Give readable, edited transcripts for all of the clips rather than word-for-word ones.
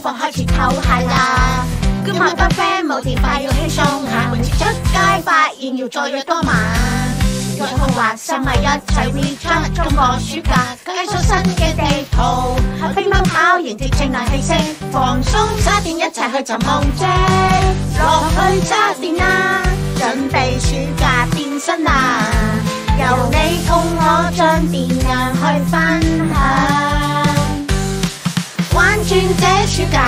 課開始唞下啦。今日班 friend 冇電費要輕鬆下，每次出街發現要再約多晚。約好話心咪一齊 recharge， 今個暑假解鎖新嘅地圖，乒乓跑迎接清涼氣息，放鬆叉電一齊去尋夢啫。落去叉電啦，準備暑假變身啦，由你共我將電量去分享。玩轉這暑假，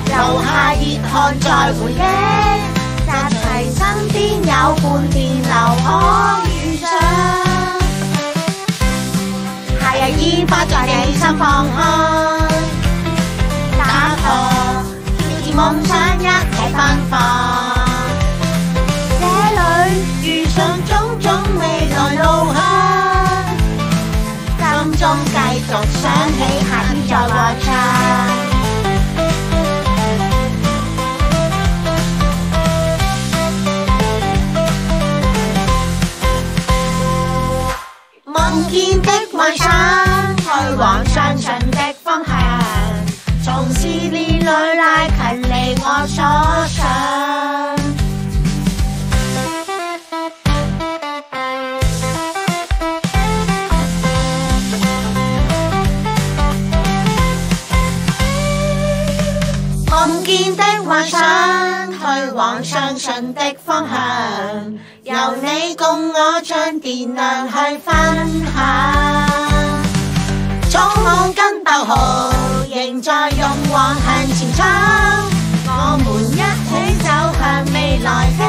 留下熱汗再回憶，集齊身邊有伴電流可遇上。夏日煙花在你心放開，打破挑戰夢想一齊奔放。這裏遇上種種未來路向，心中繼續想起夏天在和唱。夢見的幻想，去往相信的方向，從事年裏拉近離我所想。夢見的幻想，去往相信的方向，由你共我將電量去分享。衝鋒跟鬥豪，仍在勇往向前衝，我們一起走向未來的